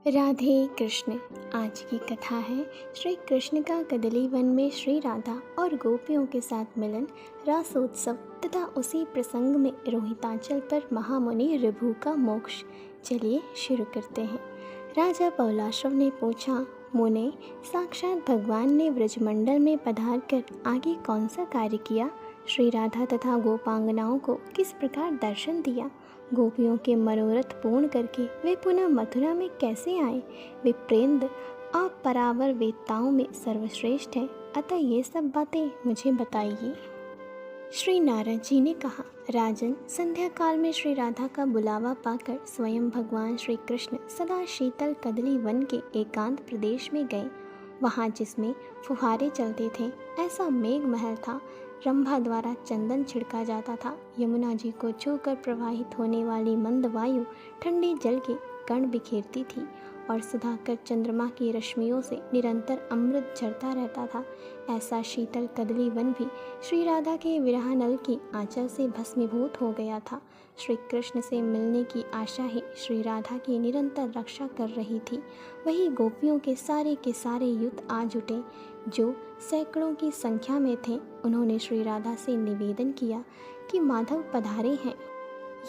राधे कृष्ण। आज की कथा है श्री कृष्ण का कदली वन में श्री राधा और गोपियों के साथ मिलन, रासोत्सव तथा उसी प्रसंग में रोहिताचल पर महामुनि ऋभु का मोक्ष। चलिए शुरू करते हैं। राजा पौलाश्रव ने पूछा, मुने, साक्षात भगवान ने व्रजमंडल में पधार कर आगे कौन सा कार्य किया? श्री राधा तथा गोपांगनाओं को किस प्रकार दर्शन दिया? गोपियों के मनोरथ पूर्ण करके वे पुनः मथुरा में कैसे आए? विप्रेंद्र, आप परावर वेत्ताओं में सर्वश्रेष्ठ हैं, अतः ये सब बातें मुझे बताइए। श्री नारद जी ने कहा, राजन, संध्या काल में श्री राधा का बुलावा पाकर स्वयं भगवान श्री कृष्ण सदा शीतल कदली वन के एकांत प्रदेश में गए। वहाँ जिसमें फुहारे चलते थे, ऐसा मेघ महल था। रंभा द्वारा चंदन छिड़का जाता था। यमुना जी को छूकर प्रवाहित होने वाली मंद वायु ठंडे जल के कण बिखेरती थी और सुधाकर चंद्रमा की रश्मियों से निरंतर अमृत झरता रहता था। ऐसा शीतल कदली वन भी श्री राधा के विरह नल की आंचल से भस्मीभूत हो गया था। श्री कृष्ण से मिलने की आशा ही श्री राधा की निरंतर रक्षा कर रही थी। वही गोपियों के सारे युक्त आ जुटे, जो सैकड़ों की संख्या में थे। उन्होंने श्री राधा से निवेदन किया कि माधव पधारे हैं।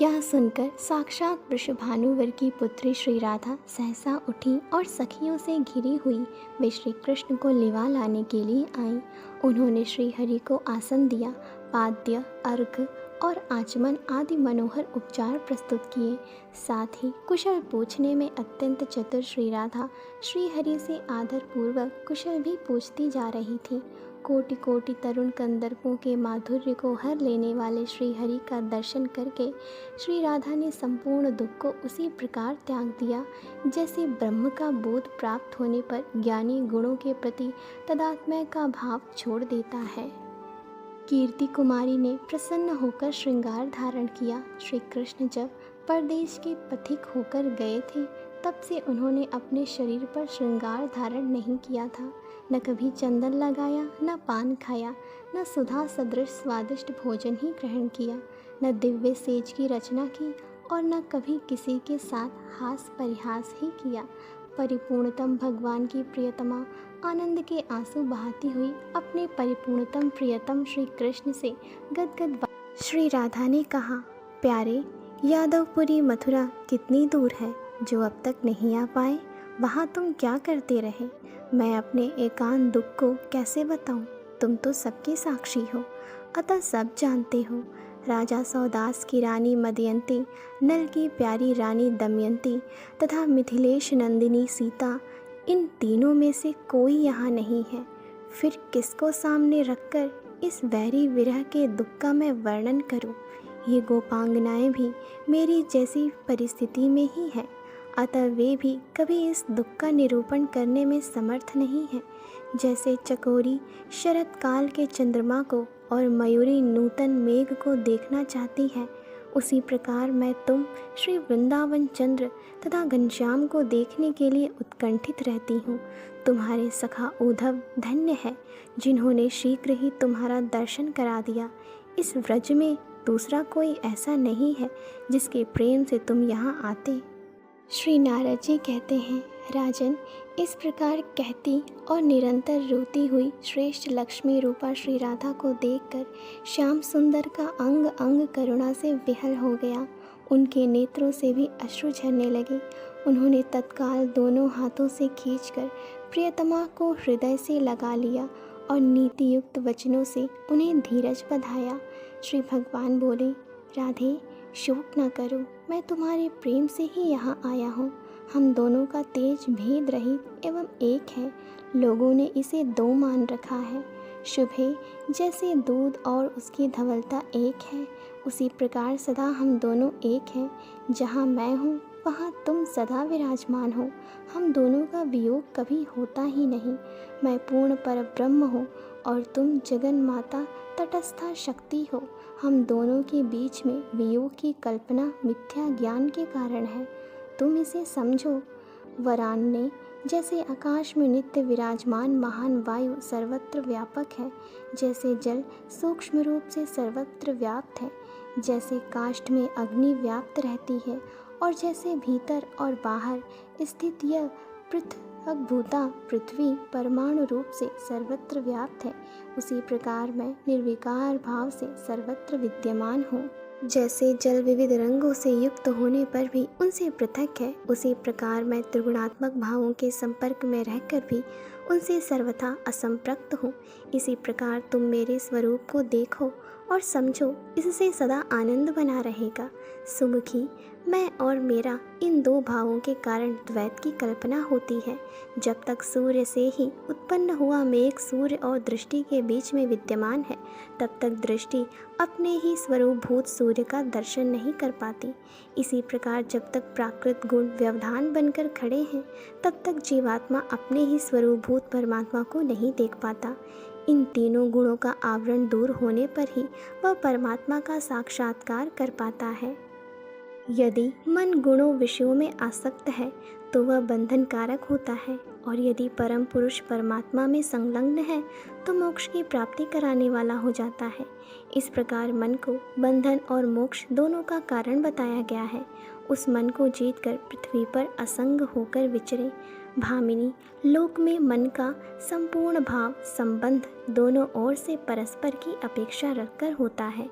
यह सुनकर साक्षात वृषभानुवर की पुत्री श्री राधा सहसा उठी और सखियों से घिरी हुई वे श्री कृष्ण को लिवा लाने के लिए आई। उन्होंने श्री हरि को आसन दिया, पाद्य, अर्घ और आचमन आदि मनोहर उपचार प्रस्तुत किए। साथ ही कुशल पूछने में अत्यंत चतुर श्री राधा श्री हरि से आदरपूर्वक कुशल भी पूछती जा रही थी। कोटि कोटि तरुण कंदर्पों के माधुर्य को हर लेने वाले श्री हरि का दर्शन करके श्री राधा ने संपूर्ण दुख को उसी प्रकार त्याग दिया जैसे ब्रह्म का बोध प्राप्त होने पर ज्ञानी गुणों के प्रति तदात्म्य का भाव छोड़ देता है। कीर्ति कुमारी ने प्रसन्न होकर श्रृंगार धारण किया। श्री कृष्ण जब परदेश के पथिक होकर गए थे, तब से उन्होंने अपने शरीर पर श्रृंगार धारण नहीं किया था। न कभी चंदन लगाया, न पान खाया, न सुधा सदृश स्वादिष्ट भोजन ही ग्रहण किया, न दिव्य सेज की रचना की और न कभी किसी के साथ हास परिहास ही किया। परिपूर्णतम भगवान की प्रियतमा आनंद के आंसू बहाती हुई अपने परिपूर्णतम प्रियतम श्री कृष्ण से गदगद श्री राधा ने कहा, प्यारे, यादवपुरी मथुरा कितनी दूर है जो अब तक नहीं आ पाए? वहाँ तुम क्या करते रहे? मैं अपने एकांत दुख को कैसे बताऊं? तुम तो सबके साक्षी हो, अतः सब जानते हो। राजा सौदास की रानी मदयंती, नल की प्यारी रानी दमयंती तथा मिथिलेश नंदिनी सीता, इन तीनों में से कोई यहाँ नहीं है। फिर किसको सामने रखकर इस वैरी विरह के दुख का मैं वर्णन करूं? ये गोपांगनाएं भी मेरी जैसी परिस्थिति में ही हैं, अतः वे भी कभी इस दुख का निरूपण करने में समर्थ नहीं हैं। जैसे चकोरी शरत काल के चंद्रमा को और मयूरी नूतन मेघ को देखना चाहती है, उसी प्रकार मैं तुम श्री वृंदावन चंद्र तथा घनश्याम को देखने के लिए उत्कंठित रहती हूँ। तुम्हारे सखा उद्धव धन्य है, जिन्होंने शीघ्र ही तुम्हारा दर्शन करा दिया। इस व्रज में दूसरा कोई ऐसा नहीं है जिसके प्रेम से तुम यहाँ आते। श्री नारद जी कहते हैं, राजन, इस प्रकार कहती और निरंतर रोती हुई श्रेष्ठ लक्ष्मी रूपा श्री राधा को देखकर श्याम सुंदर का अंग अंग करुणा से विहल हो गया। उनके नेत्रों से भी अश्रु झरने लगे। उन्होंने तत्काल दोनों हाथों से खींचकर प्रियतमा को हृदय से लगा लिया और नीति युक्त वचनों से उन्हें धीरज बधाया। श्री भगवान बोले, राधे, शोक न करो, मैं तुम्हारे प्रेम से ही यहाँ आया हूँ। हम दोनों का तेज भेद रहित एवं एक है। लोगों ने इसे दो मान रखा है। शुभे जैसे दूध और उसकी धवलता एक है, उसी प्रकार सदा हम दोनों एक हैं। जहाँ मैं हूँ वहाँ तुम सदा विराजमान हो। हम दोनों का वियोग कभी होता ही नहीं। मैं पूर्ण परब्रह्म हूँ और तुम जगन माता तटस्था शक्ति हो। हम दोनों के बीच में वियोग की कल्पना मिथ्या ज्ञान के कारण है। तुम इसे समझो। वरान ने जैसे आकाश में नित्य विराजमान महान वायु सर्वत्र व्यापक है, जैसे जल सूक्ष्म रूप से सर्वत्र व्याप्त है, जैसे काष्ठ में अग्नि व्याप्त रहती है और जैसे भीतर और बाहर स्थित यह पृथकभूता पृथ्वी परमाणु रूप से सर्वत्र व्याप्त है, उसी प्रकार मैं निर्विकार भाव से सर्वत्र विद्यमान हूँ। जैसे जल विविध रंगों से युक्त होने पर भी उनसे पृथक है, उसी प्रकार मैं त्रिगुणात्मक भावों के संपर्क में रहकर भी उनसे सर्वथा असंपृक्त हूँ। इसी प्रकार तुम मेरे स्वरूप को देखो और समझो, इससे सदा आनंद बना रहेगा। सुमुखी, मैं और मेरा इन दो भावों के कारण द्वैत की कल्पना होती है। जब तक सूर्य से ही उत्पन्न हुआ मेघ सूर्य और दृष्टि के बीच में विद्यमान है, तब तक दृष्टि अपने ही स्वरूपभूत सूर्य का दर्शन नहीं कर पाती। इसी प्रकार जब तक प्राकृत गुण व्यवधान बनकर खड़े हैं, तब तक जीवात्मा अपने ही स्वरूपभूत परमात्मा को नहीं देख पाता। इन तीनों गुणों का आवरण दूर होने पर ही वह परमात्मा का साक्षात्कार कर पाता है। यदि मन गुणों विषयों में आसक्त है तो वह बंधन कारक होता है, और यदि परम पुरुष परमात्मा में संलग्न है तो मोक्ष की प्राप्ति कराने वाला हो जाता है। इस प्रकार मन को बंधन और मोक्ष दोनों का कारण बताया गया है। उस मन को जीतकर पृथ्वी पर असंग होकर विचरे। भामिनी, लोक में मन का संपूर्ण भाव संबंध दोनों ओर से परस्पर की अपेक्षा रखकर होता है,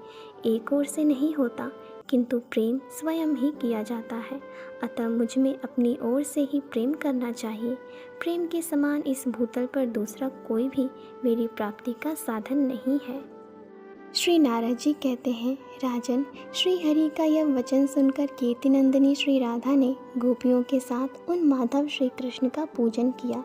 एक ओर से नहीं होता, किंतु प्रेम स्वयं ही किया जाता है। अतः मुझ में अपनी ओर से ही प्रेम करना चाहिए। प्रेम के समान इस भूतल पर दूसरा कोई भी मेरी प्राप्ति का साधन नहीं है। श्री नारद जी कहते हैं, राजन, श्री हरि का यह वचन सुनकर कीर्तिनंदिनी श्री राधा ने गोपियों के साथ उन माधव श्री कृष्ण का पूजन किया।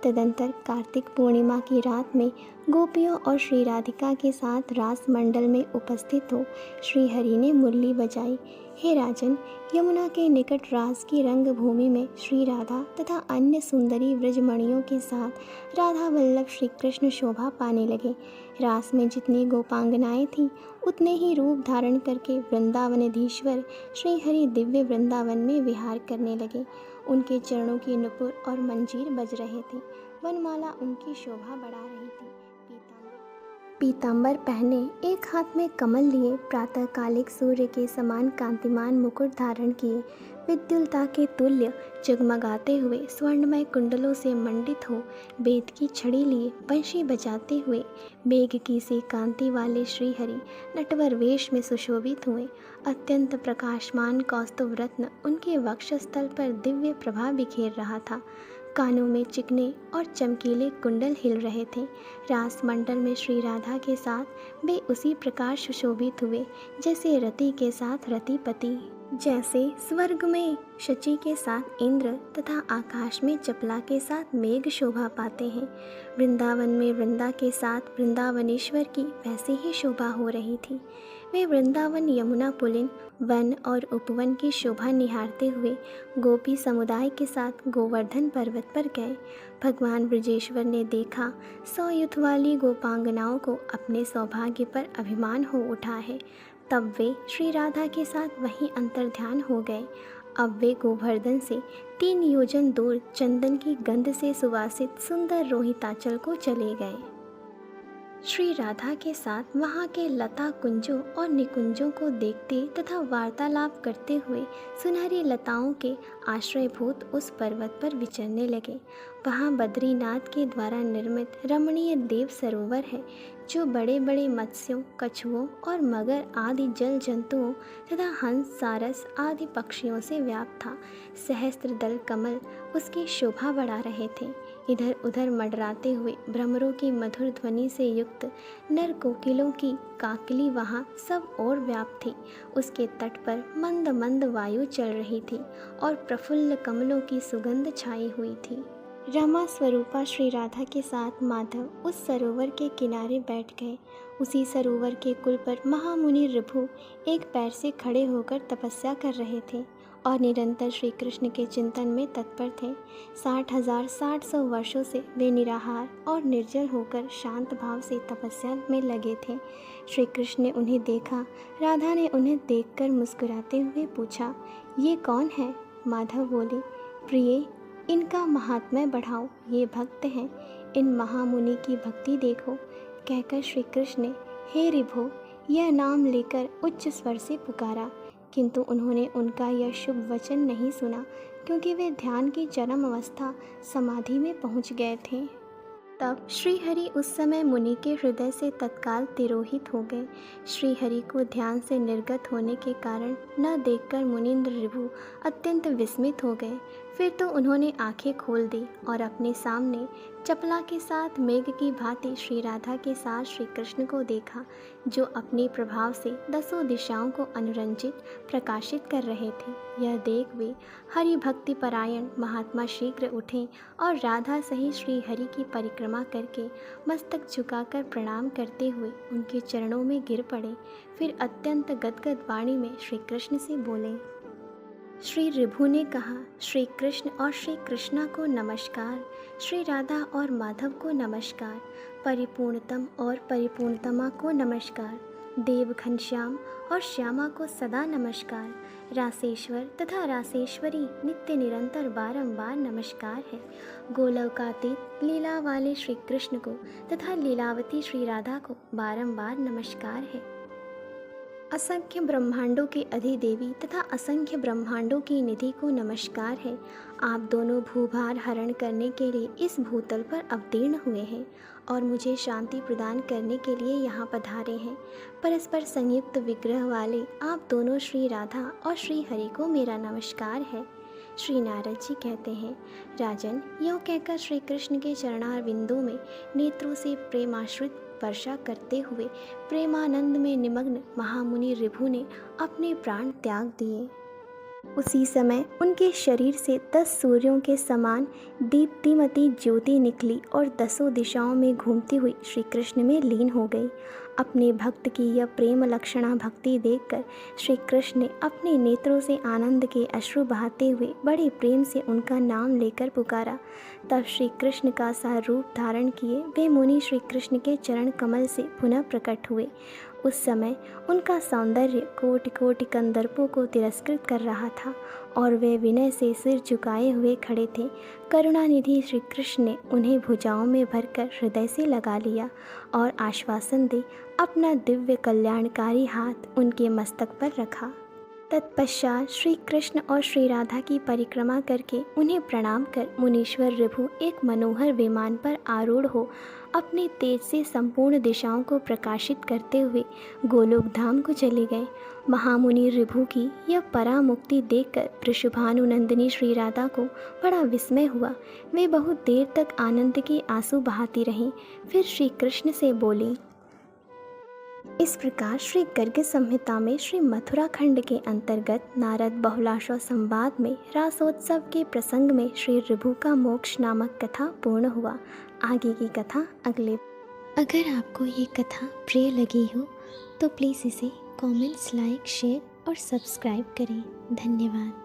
तदंतर कार्तिक पूर्णिमा की रात में गोपियों और श्री राधिका के साथ रास मंडल में उपस्थित हो श्री हरि ने मुरली बजाई। हे राजन, यमुना के निकट रास की रंग भूमि में श्री राधा तथा अन्य सुंदरी व्रजमणियों के साथ राधा वल्लभ श्री कृष्ण शोभा पाने लगे। रास में जितनी गोपांगनाएं थीं, उतने ही रूप धारण करके वृंदावनाधीश्वर श्री हरि दिव्य वृंदावन में विहार करने लगे। उनके चरणों की नुपुर और मंजीर बज रहे थे, वनमाला उनकी शोभा बढ़ा रही थी। पीतांबर पहने, एक हाथ में कमल लिए, प्रातःकालिक सूर्य के समान कांतिमान मुकुट धारण किए, विद्युलता के तुल्य जगमगाते हुए स्वर्णमय कुंडलों से मंडित हो, वेद की छड़ी लिए बंशी बजाते हुए मेघ की सी कांति वाले श्रीहरि नटवर वेश में सुशोभित हुए। अत्यंत प्रकाशमान कौस्तुभ रत्न उनके वक्षस्थल पर दिव्य प्रभा बिखेर रहा था। कानों में चिकने और चमकीले कुंडल हिल रहे थे। रास मंडल में श्री राधा के साथ वे उसी प्रकार सुशोभित हुए जैसे रति के साथ रतिपति, जैसे स्वर्ग में शची के साथ इंद्र तथा आकाश में चपला के साथ मेघ शोभा पाते हैं। वृंदावन में वृंदा के साथ वृंदावनेश्वर की वैसे ही शोभा हो रही थी। वे वृंदावन यमुना पुलिन वन और उपवन की शोभा निहारते हुए गोपी समुदाय के साथ गोवर्धन पर्वत पर गए। भगवान ब्रजेश्वर ने देखा 100 युथ वाली गोपांगनाओं को अपने सौभाग्य पर अभिमान हो उठा है। तब वे श्री राधा के साथ वहीं अंतर्ध्यान हो गए। अब वे गोवर्धन से 3 योजन दूर चंदन की गंध से सुवासित सुंदर रोहिताचल को चले गए। श्री राधा के साथ वहाँ के लता कुंजों और निकुंजों को देखते तथा वार्तालाप करते हुए सुनहरी लताओं के आश्रयभूत उस पर्वत पर विचरने लगे। वहाँ बद्रीनाथ के द्वारा निर्मित रमणीय देव सरोवर है, जो बड़े बड़े मत्स्यों, कछुओं और मगर आदि जल जंतुओं तथा हंस, सारस आदि पक्षियों से व्याप्त था। सहस्त्र दल कमल उसकी शोभा बढ़ा रहे थे। इधर उधर मंडराते हुए भ्रमरों की मधुर ध्वनि से युक्त नर कोकिलों की काकली वहाँ सब ओर व्याप्त थी। उसके तट पर मंद मंद वायु चल रही थी और प्रफुल्ल कमलों की सुगंध छाई हुई थी। रमा स्वरूपा श्री राधा के साथ माधव उस सरोवर के किनारे बैठ गए। उसी सरोवर के कुल पर महामुनि ऋभु एक पैर से खड़े होकर तपस्या कर रहे थे और निरंतर श्री कृष्ण के चिंतन में तत्पर थे। 60,000 वर्षों से वे निराहार और निर्जल होकर शांत भाव से तपस्या में लगे थे। श्री कृष्ण ने उन्हें देखा। राधा ने उन्हें देखकर मुस्कुराते हुए पूछा, ये कौन है? माधव बोले, प्रिय, इनका महात्म्य बढ़ाओ, ये भक्त हैं, इन महामुनि की भक्ति देखो। कहकर श्री कृष्ण ने हे ऋभु यह नाम लेकर उच्च स्वर से पुकारा, किंतु उन्होंने उनका यह शुभ वचन नहीं सुना, क्योंकि वे ध्यान की चरम अवस्था समाधि में पहुँच गए थे। तब श्रीहरि उस समय मुनि के हृदय से तत्काल तिरोहित हो गए। श्रीहरि को ध्यान से निर्गत होने के कारण न देखकर मुनीन्द्र ऋभु अत्यंत विस्मित हो गए। फिर तो उन्होंने आंखें खोल दी और अपने सामने चपला के साथ मेघ की भांति श्री राधा के साथ श्री कृष्ण को देखा, जो अपने प्रभाव से दसों दिशाओं को अनुरंजित प्रकाशित कर रहे थे। यह देख वे हरि भक्ति परायण महात्मा शीघ्र उठे और राधा सहित श्री हरि की परिक्रमा करके मस्तक झुकाकर प्रणाम करते हुए उनके चरणों में गिर पड़े। फिर अत्यंत गदगद वाणी में श्री कृष्ण से बोले। श्री ऋभु ने कहा, श्री कृष्ण और श्री कृष्णा को नमस्कार, श्री राधा और माधव को नमस्कार, परिपूर्णतम और परिपूर्णतमा को नमस्कार, देव घनश्याम और श्यामा को सदा नमस्कार, रासेश्वर तथा रासेश्वरी नित्य निरंतर बारंबार नमस्कार है। गोलोकातीत लीला वाले श्री कृष्ण को तथा लीलावती श्री राधा को बारंबार नमस्कार है। असंख्य ब्रह्मांडों के अधिदेवी तथा असंख्य ब्रह्मांडों की निधि को नमस्कार है। आप दोनों भूभार हरण करने के लिए इस भूतल पर अवतीर्ण हुए हैं और मुझे शांति प्रदान करने के लिए यहाँ पधारे हैं। परस्पर संयुक्त विग्रह वाले आप दोनों श्री राधा और श्री हरि को मेरा नमस्कार है। श्री नारद जी कहते हैं, राजन, यूँ कहकर श्री कृष्ण के चरणारविंदों में नेत्रों से प्रेमाश्रित वर्षा करते हुए प्रेमानंद में निमग्न महामुनि ऋभु ने अपने प्राण त्याग दिए। उसी समय उनके शरीर से 10 सूर्यों के समान दीप्तिमती ज्योति निकली और दसों दिशाओं में घूमती हुई श्री कृष्ण में लीन हो गई। अपने भक्त की यह प्रेम लक्षणा भक्ति देखकर श्री कृष्ण ने अपने नेत्रों से आनंद के अश्रु बहाते हुए बड़े प्रेम से उनका नाम लेकर पुकारा। तब श्री कृष्ण का सा रूप धारण किए वे मुनि श्री कृष्ण के चरण कमल से पुनः प्रकट हुए। उस समय उनका सौंदर्य कोटि कोटि कंदर्पों को तिरस्कृत कर रहा था और वे विनय से सिर झुकाए हुए खड़े थे। करुणानिधि श्री कृष्ण ने उन्हें भुजाओं में भरकर हृदय से लगा लिया और आश्वासन दे अपना दिव्य कल्याणकारी हाथ उनके मस्तक पर रखा। तत्पश्चात श्री कृष्ण और श्री राधा की परिक्रमा करके उन्हें प्रणाम कर मुनीश्वर ऋभु एक मनोहर विमान पर आरूढ़ हो अपने तेज से संपूर्ण दिशाओं को प्रकाशित करते हुए गोलोक धाम को चले गए। महामुनि ऋभु की यह परामुक्ति देखकर वृषभानुनंदिनी श्री राधा को बड़ा विस्मय हुआ। वे बहुत देर तक आनंद के आंसू बहाती रहीं। फिर श्री कृष्ण से बोली। इस प्रकार श्री गर्ग संहिता में श्री मथुरा खंड के अंतर्गत नारद बहुलाश्व संवाद में रासोत्सव के प्रसंग में श्री ऋभु का मोक्ष नामक कथा पूर्ण हुआ। आगे की कथा अगले। अगर आपको ये कथा प्रिय लगी हो तो प्लीज़ इसे कमेंट्स, लाइक, शेयर और सब्सक्राइब करें। धन्यवाद।